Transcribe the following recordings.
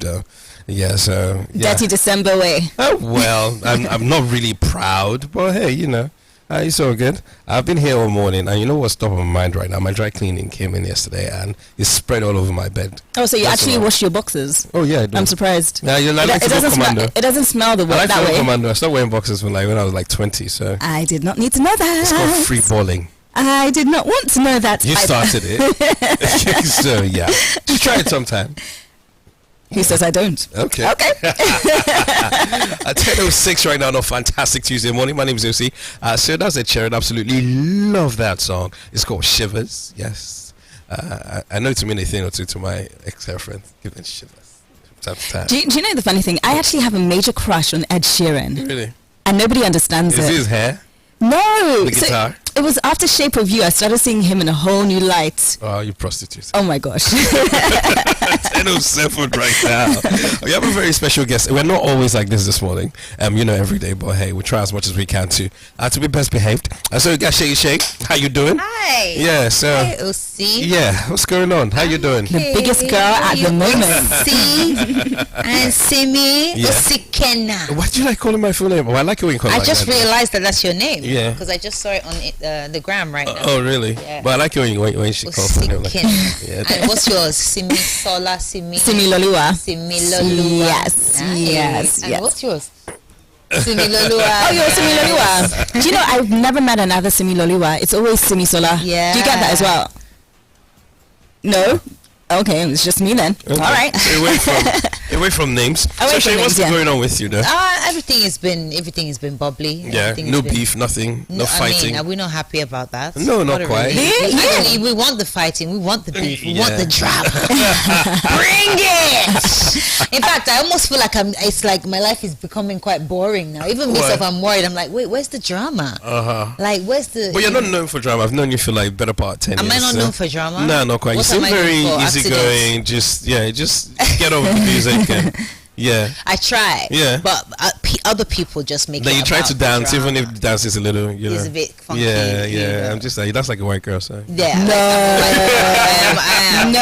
though. Yeah, so yeah. Dirty December way. Oh, well, I'm not really proud, but hey, you know, it's all good. I've been here all morning, and you know what's top of my mind right now? My dry cleaning came in yesterday, and it's spread all over my bed. Oh, so you That's actually all. wash your boxes? Oh yeah, I do. I'm surprised. Yeah, I like to go commando. It doesn't smell the I like that to go way. commando. I started wearing boxes when I was like 20, so I did not need to know that. it's called free balling. I did not want to know that. You started it, so yeah, just try it sometime. Who says I don't? Okay. Okay. At 10:06 right now on a fantastic Tuesday morning. My name is Josie. So that's a chair. Absolutely love that song. It's called Shivers. Yes. I know to mean a thing or two to my ex-girlfriend. Give it shivers from time to time. Do you know the funny thing? I actually have a major crush on Ed Sheeran. Really? And nobody understands Is it. it his hair? No. The guitar? It was after Shape of You. I started seeing him in a whole new light. Oh, you prostitute. Oh my gosh. 10:07 right now. We have a very special guest. We're not always like this morning. You know, every day, but hey, we try as much as we can to be best behaved. So we got Shay. How you doing? Hi. Yeah, so Hi, OC. yeah, what's going on? How you doing? The biggest girl at the moment. See and see me. Yeah. Osikena. Why do you like calling my full name? Well, I like it when you call it I like just that. realized that that's your name. Yeah. Because I just saw it on the gram right now. Oh, really? Yeah. But I like it when she calls my name. Like, Osikena. yeah. And what's yours? Simi Sola, Simi. Simi Lolua. Simi Lolua. Yes, yes, And yes. what's yours? Simi Lolua. Oh, you're Simi Lolua. Do you know, I've never met another Simi Lolua. It's always Simi Sola. Yeah. Do you get that as well? No? Okay, it's just me then. Okay. All right. So away from names. Away So from Shay, what's names, yeah. going on with you though? Everything has been bubbly. Yeah, Everything no has been- beef, nothing, no fighting. I mean, are we not happy about that? No, not quite. Really. Yeah. Actually, we want the fighting. We want the beef. We Yeah. want the drama. Bring it! In fact, I almost feel like it's like my life is becoming quite boring now. Even Why? myself, I'm worried. I'm like, wait, where's the drama? Like, where's the? But you're not known for drama. I've known you for like better part of 10 Am years. I not so- known for drama? No, not quite. What You seem am I known very for? easygoing. Just get over the music and yeah. I try. Yeah. But other people just make Then it you try about to the dance, drama. even if the dance is a little, you know. It's a bit funky. Yeah, you yeah. know. I'm just like, that's like a white girl, so. Yeah. No. I am. No.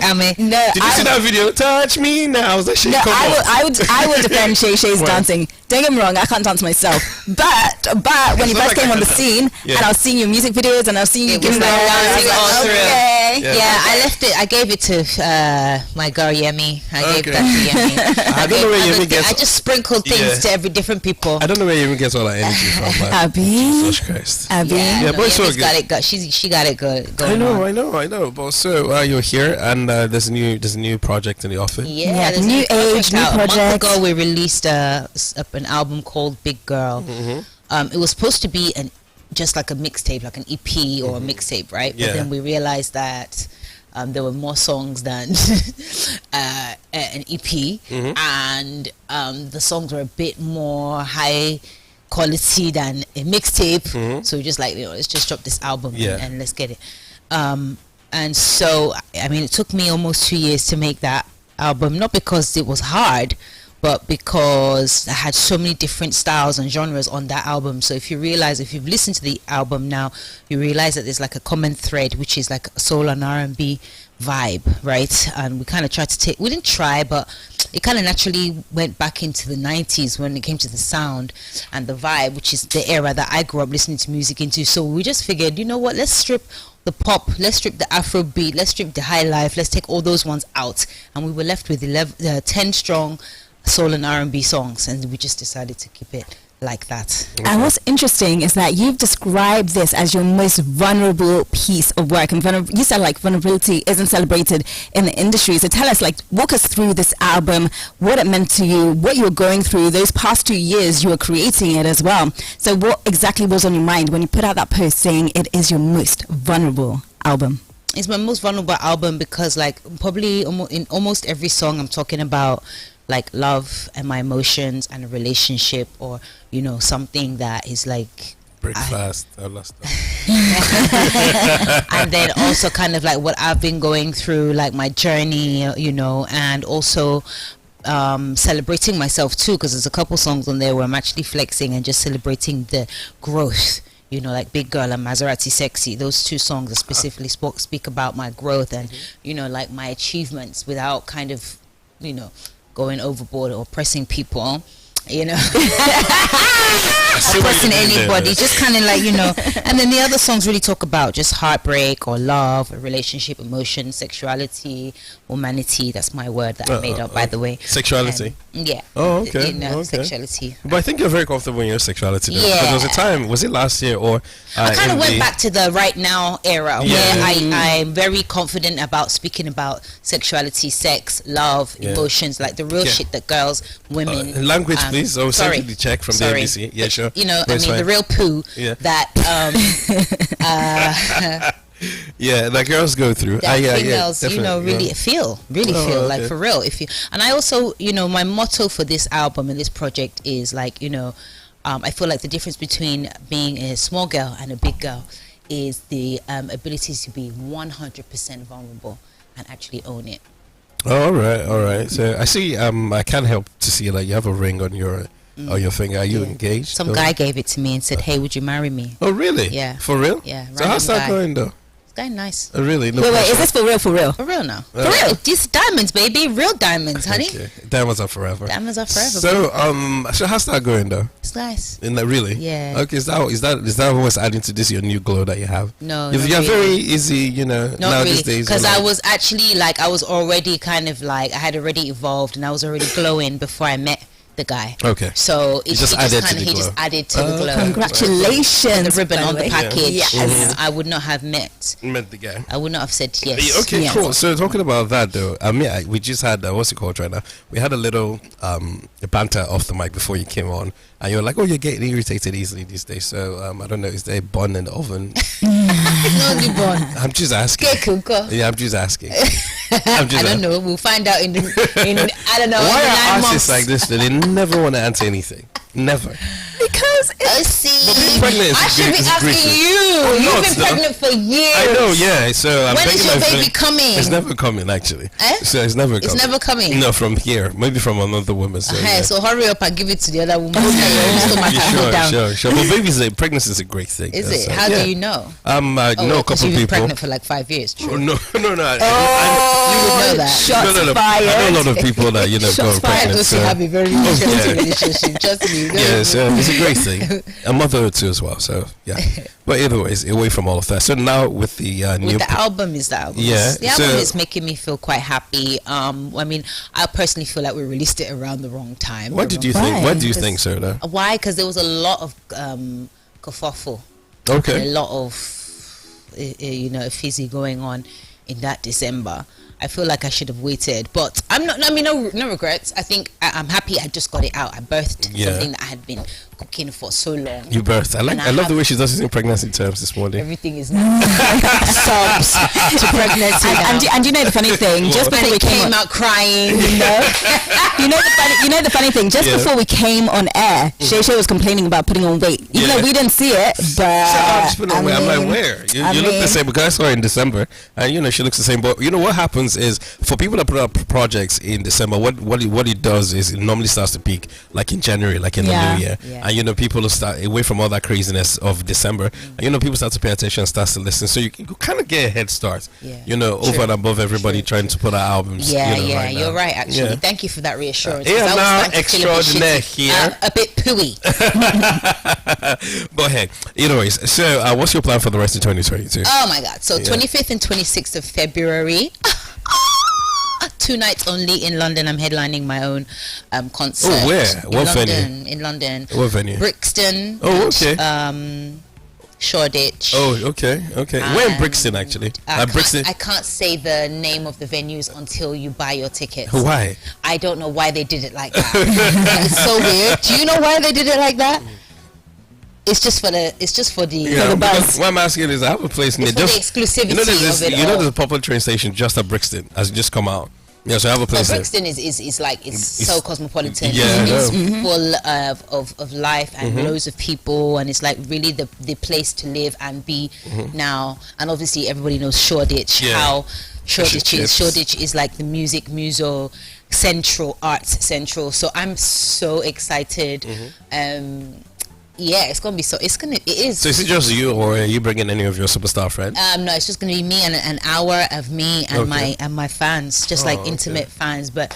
I mean, No. Did you see that video? Touch me now. Was that shit? No, Come on. I would defend Shay's Why? dancing. Don't get me wrong, I can't dance myself. But when you not first like came I on the can scene, Yeah. and I was seeing your music videos, and I was seeing you It giving was the like dance dancing all through. okay. Yeah. I left it. I gave it to my girl Yemi. I Okay. gave that to Yemi. I don't know where Yemi gets. I just sprinkled things Yeah. to every different people. I don't know where you even get all that energy from. Man. Abby. Jesus Christ. Abby. Yeah, but it's all Yemi's got good. it. She got it good. I Going know, on. I know. But so you're here, and there's a new project in the offing. Yeah, there's a new age, new out. A month project. ago, we released an album called Big Girl. It was supposed to be just like a mixtape, like an EP or a mixtape, right? Yeah. But then we realized that there were more songs than an EP, and the songs were a bit more high quality than a mixtape. So we just like, let's just drop this album Yeah. and let's get it. And so, I mean, it took me almost 2 years to make that album, not because it was hard, but because I had so many different styles and genres on that album. So if you've listened to the album now, you realize that there's like a common thread, which is like a soul and R&B vibe, right? And we kind of tried to we didn't try, but it kind of naturally went back into the 90s when it came to the sound and the vibe, which is the era that I grew up listening to music into. So we just figured, you know what, let's strip the pop, let's strip the Afro beat, let's strip the high life, let's take all those ones out. And we were left with 10 strong soul and R&B songs, and we just decided to keep it like that. And what's interesting is that you've described this as your most vulnerable piece of work, and you said like vulnerability isn't celebrated in the industry. So tell us, like, walk us through this album, what it meant to you, what you were going through those past 2 years you were creating it as well. So what exactly was on your mind when you put out that post saying it is your most vulnerable album? It's my most vulnerable album because, like, probably in almost every song I'm talking about like love and my emotions and a relationship, or something that is like Breakfast. I lost that. and then also kind of like what I've been going through, like my journey, and also celebrating myself too, because there's a couple songs on there where I'm actually flexing and just celebrating the growth. Like Big Girl and Maserati Sexy, those two songs that specifically speak about my growth and like my achievements without kind of going overboard or pressing people, See or what pressing you did there, anybody, man. just kind of like, and then the other songs really talk about just heartbreak or love, a relationship, emotion, sexuality, humanity. That's my word that I made up, by the way. Sexuality. Yeah. Oh, okay. Okay. Sexuality. But I think you're very comfortable in your sexuality. Though. Yeah. There was a time, was it last year or? I kind in of went the- back to the right now era Yeah. where I'm very confident about speaking about sexuality, sex, love, Yeah. emotions, like the real Yeah. shit that girls, women. Language, please. Oh, sorry. send you the check from Sorry. the ABC. Yeah, sure. The real poo Yeah. that Yeah, that girls go through. that Yeah, females, definitely, really yeah. feel, Oh, like okay. for real. And I also, my motto for this album and this project is like, I feel like the difference between being a small girl and a big girl is the ability to be 100% vulnerable and actually own it. Oh, all right. So I see. I can't help to see like you have a ring on your finger. Are you engaged? Some or- guy gave it to me and said, "Hey, would you marry me?" Oh, really? Yeah. For real? Yeah, So how's random that guy. going though? This guy nice. Oh, really? No Wait, pressure? is this for real? For real? For real now. For real? These diamonds, baby. Real diamonds, honey. Okay. Diamonds are forever. Diamonds are forever. So so how's that going though? It's nice. In that really? Yeah. Okay. Is that what's adding to this your new glow that you have? No, You're not very really. easy, Not now these really, days. because you're I like- was actually like I was already kind of like I had already evolved and I was already glowing before I met the guy. Okay. So He just added to the he just glow. added to the glow. Congratulations. And the ribbon by on the way. package. Yes. I would not have met. Met the guy. I would not have said yes. Okay, Yes. cool. So talking about that though, we just had what's it called right now? We had a little banter off the mic before you came on, and you were like, "Oh, you're getting irritated easily these days." So I don't know, is there a bun in the oven? No, Libon. I'm just asking. Okay, Kuko. Yeah, I'm just asking. I don't know. We'll find out in I don't know. Why in are 9 artists months. like this that they never want to answer anything? Never. Because See, being pregnant is I should be is asking grievous. you. I'm You've not, been no. pregnant for years. I know, yeah. So I'm When is begging your my baby friend- coming? It's never coming, actually. Eh? So it's never coming. It's never coming. No, from here. Maybe from another woman. So, Hey, yeah. so hurry up and give it to the other woman. Stomach and go down. Sure. But pregnancy is a great thing. Is Yes, it? How yeah. do you know? I know a Because couple you've been people. pregnant for like 5 years. Oh, True. no. You would know that. Shots No. fired. I know a lot of people that Shots go fired. pregnant. Those who So. have a very yeah. interesting relationship. Just me. Yeah, so it's a great thing. A mother or two as well. So yeah. But either ways, away from all of that. So now with the new. With the album is the album. Yeah, The album so- is making me feel quite happy. I mean, I personally feel like we released it around the wrong time. What did you Why? think? What do you Because- think, sir? Though? Why? Because there was a lot of kerfuffle. Okay. A lot of fizzy going on in that December. I feel like I should have waited, but I'm not. I mean, no regrets. I think I'm happy. I just got it out. I birthed Yeah. something that I had been cooking for so long. You birthed. And I love the way she does it in pregnancy terms this morning. Everything is now sobs to pregnancy. And you know the funny thing, just And before we it came came on, out crying. you know the funny thing, just Yeah. before we came on air, Shay was complaining about putting on weight, even Yeah. though we didn't see it. But I'm just putting I away. I'm like, mean, where? You I look the mean- same. Because I saw her in December, and she looks the same. But what happens is for people that put up projects in December, what it does is it normally starts to peak like in January, like in Yeah. the new year, Yeah. and people will start away from all that craziness of December, and people start to pay attention and start to listen. So you can kind of get a head start, Yeah. over True. and above everybody True, trying to put out albums. Yeah, right you're now. right. Actually, Yeah. thank you for that reassurance. Yeah, 'cause I was now starting to feel a bit extraordinaire shitty. here. A bit pooey. But hey, anyways, so what's your plan for the rest of 2022? Oh my God! So Yeah. 25th and 26th of February. 2 nights only in London. I'm headlining my own concert. Oh, where? What venue? In London. What venue? Brixton. Oh, okay. Shoreditch. Oh, okay. We're in Brixton, actually. Brixton. I can't say the name of the venues until you buy your tickets. Why? I don't know why they did it like that. It's so weird. Do you know why they did it like that? It's just for the. Yeah, the buzz. because what I'm asking is, I have a place near. It's for the exclusivity there's this, of it there's all. a popular train station just at Brixton has just come out. Yeah, so I have a But place there. Brixton is like it's so cosmopolitan. Yeah, I it's know. full of life and loads of people, and it's like really the place to live and be now. And obviously everybody knows Shoreditch. Yeah. How Shoreditch is. Chips. Shoreditch is like the music muso central, arts central. So I'm so excited. Yeah, it's gonna be so. It is. So is it just you, or are you bringing any of your superstar friends? No, it's just gonna be me and an hour of me and Okay. my fans, just Oh, like okay. intimate fans. But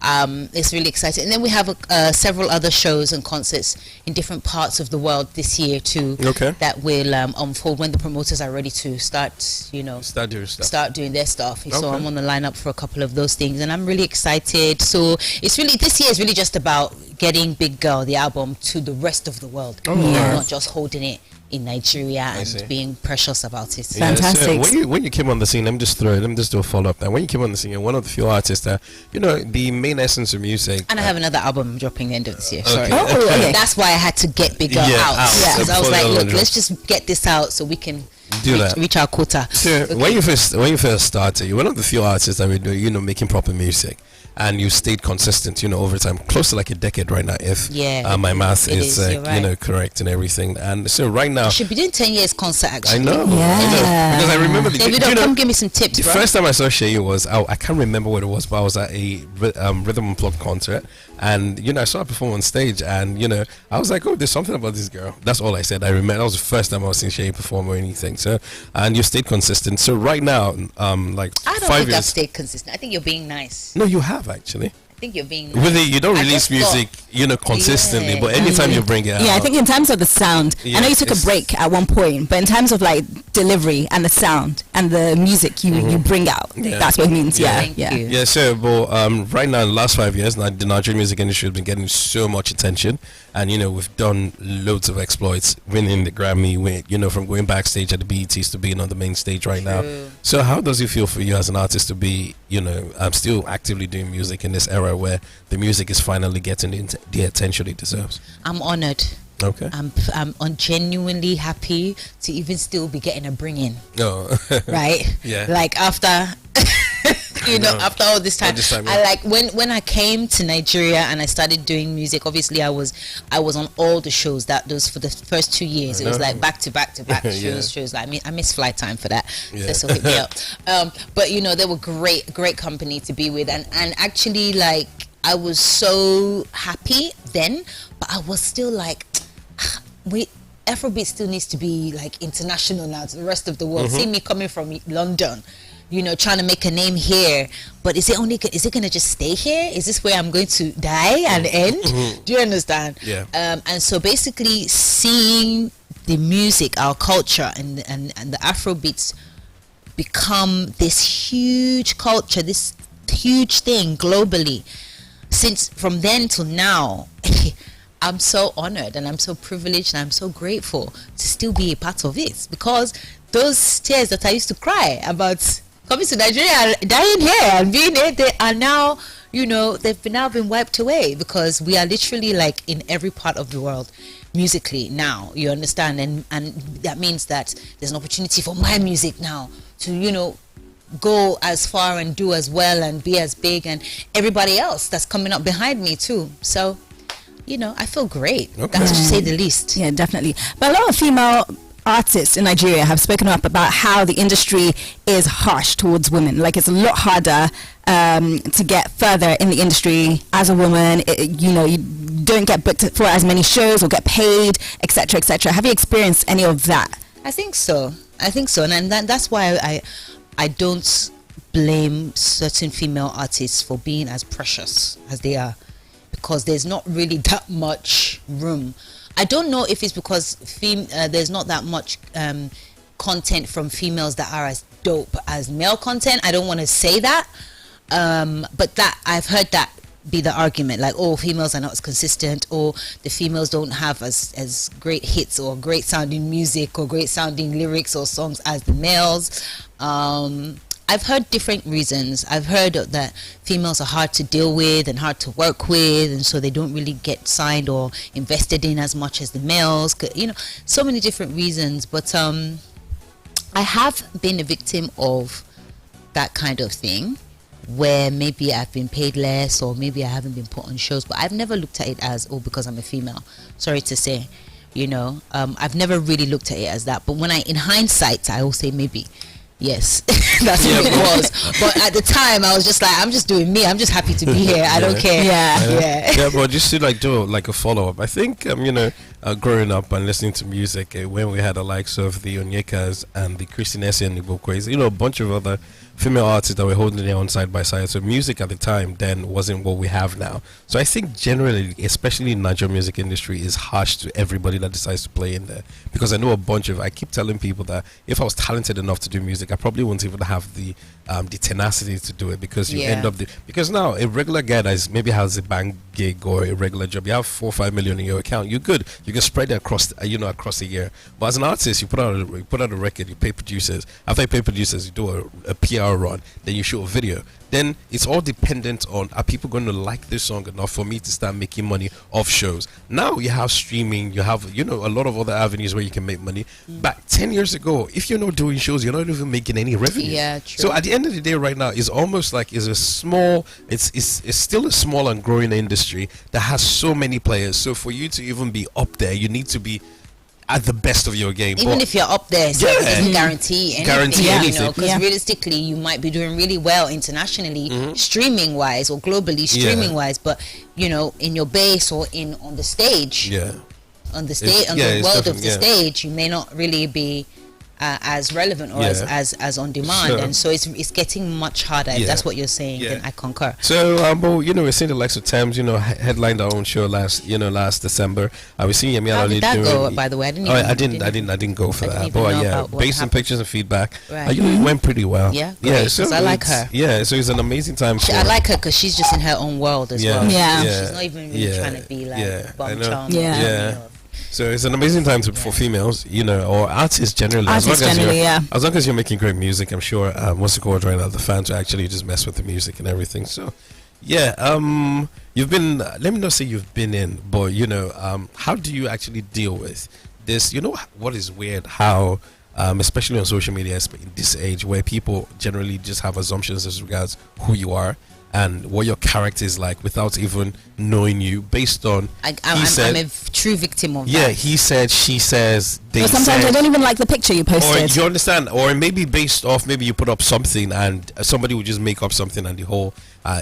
It's really exciting. And then we have several other shows and concerts in different parts of the world this year too. Okay. That will unfold when the promoters are ready to start, you know, Start doing stuff. start doing their stuff. So Okay. I'm on the lineup for a couple of those things, and I'm really excited. So it's really, this year is really just about getting Big Girl, the album, to the rest of the world. Oh, Yeah. Not just holding it in Nigeria see. and being precious about it. Yeah. Fantastic. So when you came on the scene, let me just do a follow up there. When you came on the scene, you're one of the few artists that, you know, the main essence of music. And I have another album dropping the end of this year. Okay. Sorry. Oh, okay. That's why I had to get Big Girl Yeah, out. out. Yeah. Because I was Before like, the other look, one let's just get this out so we can Do that. reach our quota. So Okay. when you first started, you're one of the few artists that were doing, you know, making proper music, and you stayed consistent, you know, over time, close to like a decade right now, if Yeah, my math it is, is, you're you right. know, correct and everything. And so right now, I should be doing 10 years concert I actually. know, Yeah. because I remember the, David, you know, come give me some tips, the bro. first time I saw Shay was, I can't remember what it was, but I was at a Rhythm Unplugged concert, and you know, I saw her perform on stage, and you know, I was like, oh, there's something about this girl. That's all I said. I remember that was the first time I was seeing Shay perform or anything. So, and you stayed consistent. So right now, like I don't 5 think I've years. stayed consistent. I think you're being nice. No, you have actually. I think you're being nice. With it, you don't I release just thought- music, you know, consistently, Yeah. but anytime you bring it out. Yeah, I think in terms of the sound, I know Yeah, you took a it's- break at one point, but in terms of like delivery and the sound and the music you bring out, Yeah. that's what it means. Yeah. Yeah, Thank yeah. you. Yeah, so but right now in the last 5 years, now the Nigerian music industry has been getting so much attention, and you know, we've done loads of exploits, winning the Grammy, you know, from going backstage at the BETs to being on the main stage right now. True. So how does it feel for you as an artist to be, you know, still actively doing music in this era where the music is finally getting the attention it deserves? I'm honored. Okay. I'm genuinely happy to even still be getting a bring in, No. right? Yeah. Like after, you know, know. after all this time, All this time, I yeah. like when I came to Nigeria and I started doing music. Obviously, I was on all the shows. Those for the first 2 years. It was know. like back to back Yeah. shows. Like, I miss Flight Time for that. Yeah. So hit me up. But you know, they were great company to be with, and actually, like, I was so happy then, but I was still like, wait, Afrobeat still needs to be like international now to the rest of the world. See me coming from London, you know, trying to make a name here, but is it going to just stay here? Is this where I'm going to die and end? Do you understand? Yeah. And so basically seeing the music, our culture, and the Afrobeats become this huge culture, this huge thing globally, since from then till now, I'm so honored and I'm so privileged and I'm so grateful to still be a part of it, because those tears that I used to cry about coming to Nigeria, dying here and being here, they are now, you know, they've now been wiped away, because we are literally like in every part of the world musically now, you understand, and that means that there's an opportunity for my music now to, you know, go as far and do as well and be as big, and everybody else that's coming up behind me too. So, you know, I feel great. Okay. That's to say the least. Yeah, definitely. But a lot of female artists in Nigeria have spoken up about how the industry is harsh towards women. Like, it's a lot harder to get further in the industry as a woman. You know, you don't get booked for as many shows or get paid, etc., etc. Have you experienced any of that? I think so, and that's why I don't blame certain female artists for being as precious as they are, because there's not really that much room. I don't know if it's because there's not that much content from females that are as dope as male content. I don't want to say that, but that I've heard that be the argument, like, oh, females are not as consistent, or the females don't have as great hits or great sounding music or great sounding lyrics or songs as the males. I've heard different reasons. I've heard that females are hard to deal with and hard to work with, and so they don't really get signed or invested in as much as the males. You know, so many different reasons. But I have been a victim of that kind of thing, where maybe I've been paid less, or maybe I haven't been put on shows, but I've never looked at it as, oh, because I'm a female. Sorry to say, you know, I've never really looked at it as that. But when in hindsight, I will say maybe, yes, that's what it was. But at the time, I was just like, I'm just doing me. I'm just happy to be here. I don't care. Yeah, but just to like do like a follow up, I think you know, growing up and listening to music, when we had the likes of the Onyekas and the Christine Essie and the Bokways, you know, a bunch of other female artists that were holding their own side by side. So music at the time then wasn't what we have now. So I think generally, especially in Nigerian music industry, is harsh to everybody that decides to play in there. Because I know a bunch of, I keep telling people that if I was talented enough to do music, I probably wouldn't even have the tenacity to do it, because you end up because now a regular guy that is maybe has a bank gig or a regular job, you have 4 or 5 million in your account, you're good. You can spread it across across a year. But as an artist, you put out a record, you pay producers. After you pay producers, you do a PR run, then you shoot a video. Then it's all dependent on, are people going to like this song enough for me to start making money off shows? Now you have streaming, you have a lot of other avenues where you can make money. Back 10 years ago, if you're not doing shows, you're not even making any revenue. Yeah, true. So at the end of the day, right now, it's almost like it's still a small and growing industry that has so many players. So for you to even be up there, you need to be at the best of your game. Even if you're up there, so it doesn't guarantee anything. Because realistically, you might be doing really well internationally, streaming wise, or globally streaming wise, but in your base or on the stage, on the world of the stage, you may not really be as relevant or as on demand, and so it's getting much harder. If that's what you're saying, then I concur. So we're seeing the likes of Thames, headlined our own show last December. I was seeing Yemi How did that go? By the way, I didn't go for that. But based on pictures and feedback, it went pretty well. Yeah, great, so I like her. Yeah, so it's an amazing time. I like her because she's just in her own world as well. She's not even really trying to be like bum charm. So it's an amazing time for females, or artists generally. As long as you're making great music, I'm sure what's it called right now, the fans will actually just mess with the music and everything. So you've been, let me not say you've been in, but how do you actually deal with this? What is weird, how especially on social media in this age, where people generally just have assumptions as regards who you are and what your character is like without even knowing you, based on I'm a true victim of that. Yeah, he said, she says, they or sometimes said, I don't even like the picture you posted. or you understand, or maybe based off, maybe you put up something and somebody would just make up something and the whole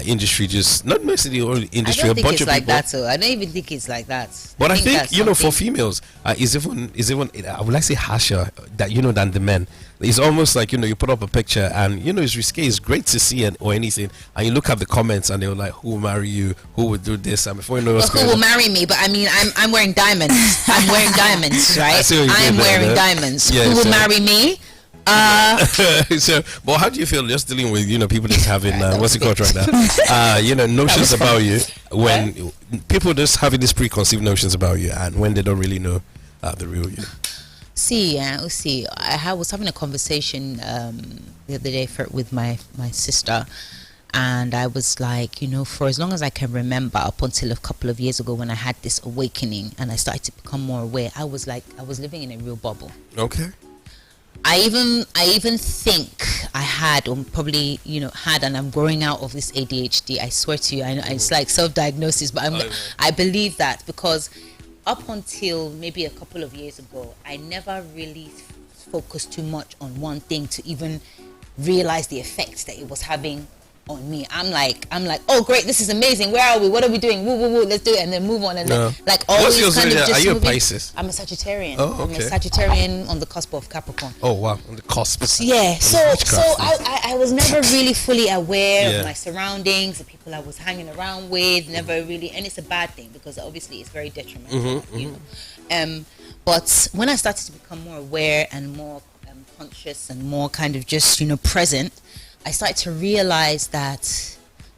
industry just, not necessarily the whole industry, I don't a bunch think of it's like people. that. So I don't even think it's like that. But I think for females, is even I would like to say harsher than the men. It's almost like you put up a picture and it's risque. It's great to see or anything, and you look at the comments and they're like, "Who will marry you? Who would do this?" And before you know, who will marry me? But I mean, I'm wearing diamonds. I'm wearing diamonds, right? I'm wearing diamonds. Yeah, who will marry me? But how do you feel just dealing with people just having what's it called right now? Notions about you, when people just having these preconceived notions about you, and when they don't really know the real you. See, I was having a conversation the other day with my sister, and I was like, for as long as I can remember, up until a couple of years ago when I had this awakening and I started to become more aware, I was living in a real bubble. Okay. I even think I had, or probably had, and I'm growing out of this ADHD. I swear to you, I know it's like self-diagnosis, but I believe that, because up until maybe a couple of years ago, I never really focused too much on one thing to even realize the effects that it was having on me. I'm like, oh great, this is amazing. Where are we? What are we doing? Woo, woo, woo, let's do it, and then move on. And then, like always, kind of just are you a moving. Pisces? I'm a Sagittarian. Oh, okay. I'm a Sagittarian on the cusp of Capricorn. Oh wow, on the cusp. Yeah. So I was never really fully aware of my surroundings, the people I was hanging around with. Never really, and it's a bad thing because obviously it's very detrimental. But when I started to become more aware and more conscious and more kind of just present, I started to realize that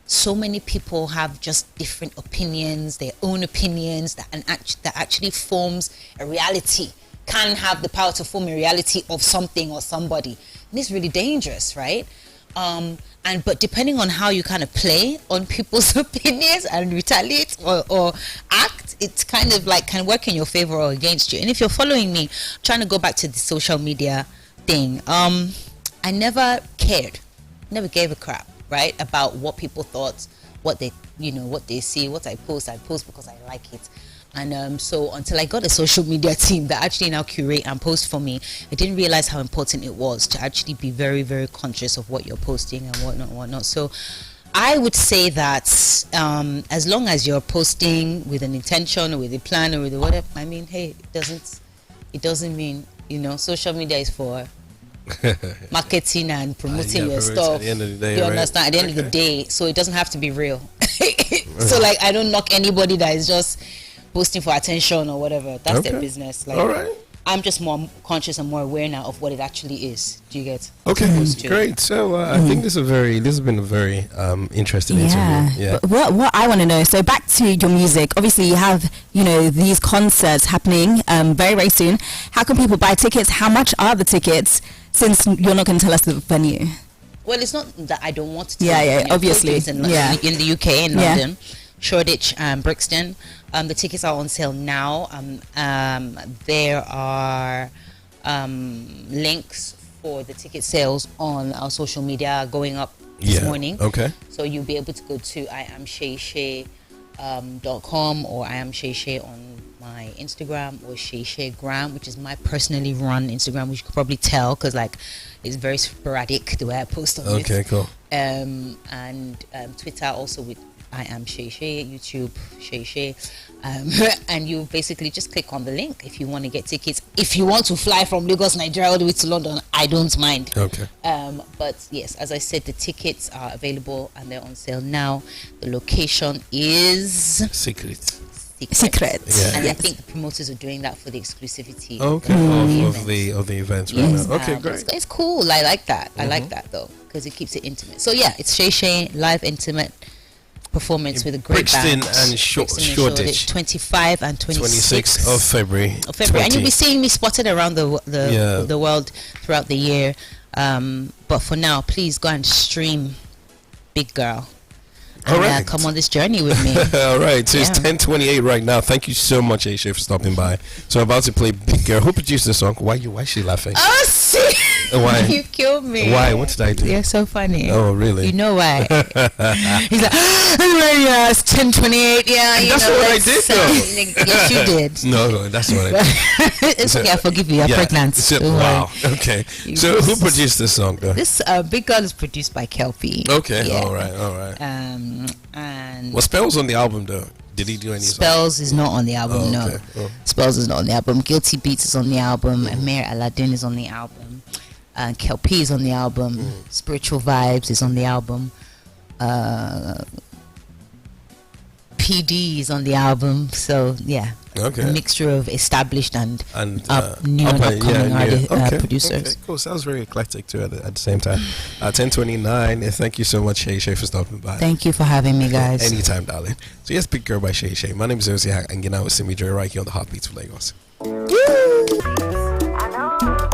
so many people have just different opinions, their own opinions, that actually forms a reality, can have the power to form a reality of something or somebody. And it's really dangerous, right? But depending on how you kind of play on people's opinions and retaliate or act, it's kind of like can work in your favor or against you. And if you're following me, trying to go back to the social media thing, I never cared. Never gave a crap, right, about what people thought, what they see, what I post because I like it. And so until I got a social media team that actually now curate and post for me, I didn't realize how important it was to actually be very, very conscious of what you're posting and whatnot. So I would say that as long as you're posting with an intention or with a plan or with whatever, I mean, hey, it doesn't mean, social media is for marketing and promoting Yeah, your promoting stuff. at the end of the day, you right? understand? At the end of the day, so it doesn't have to be real. So like, I don't knock anybody that is just posting for attention or whatever. That's their business. Like, All right. I'm just more conscious and more aware now of what it actually is. Do you get? Okay, great. So I think this has been a very interesting interview. Yeah. But what I want to know, so back to your music, obviously you have, these concerts happening very, very soon. How can people buy tickets? How much are the tickets, since you're not going to tell us the venue? Well, it's not that I don't want to tell you. Yeah, obviously. In the UK, in Yeah. London, Shoreditch and Brixton. The tickets are on sale now. There are links for the ticket sales on our social media going up this morning. Okay. So you'll be able to go to iamshayshay.com or iamshayshay on my Instagram, or ShayShaygram, which is my personally run Instagram, which you could probably tell because like it's very sporadic the way I post on it. Okay, cool. And Twitter also with I am Shay Shay, YouTube Shay Shay, and you basically just click on the link if you want to get tickets. If you want to fly from Lagos, Nigeria, all the way to London, I don't mind. Okay. But yes, as I said, the tickets are available and they're on sale now. The location is Secret. Secret. Yeah. And I think the promoters are doing that for the exclusivity. Okay. Of the events right Yes, now. Okay, great. It's cool. I like that. I like that though because it keeps it intimate. So yeah, it's Shay Shay live intimate performance with a great Brixton band. and Shoreditch. 25 and 26 of February. And you'll be seeing me spotted around the world throughout the year. But for now, please go and stream Big Girl. All right. Come on this journey with me. All right. So it's 10:28 right now. Thank you so much, Shay, for stopping by. So I'm about to play Big Girl. Who produced the song? Why is she laughing? Oh, see? Why? You killed me. Why? What did I do? You're so funny. Oh, really? You know why? He's like, yeah, it's 10:28. Yeah, that's what I did, though. Yes, you did. No, that's what I did. It's okay. I forgive you. You're pregnant. Wow. Okay. So who produced this song, though? This Big Girl is produced by Kelpie. Okay. Yeah. All right. And Well, Spells on the album, though. Did he do any Spells is not on the album. No. Okay. Oh. Spells is not on the album. Guilty Beats is on the album. Amir Aladdin is on the album. Kelpie is on the album. Spiritual Vibes is on the album. PD is on the album. So yeah, a mixture of established and new and upcoming producers. Okay, cool. Sounds very eclectic too. At the same time, 10:29. Thank you so much, Shay Shay, for stopping by. Thank you for having me, guys. Anytime, darling. So yes, Big Girl by Shay Shay. My name is Ozzy, and you know, with Simi Joy right here on the Heartbeats of Lagos.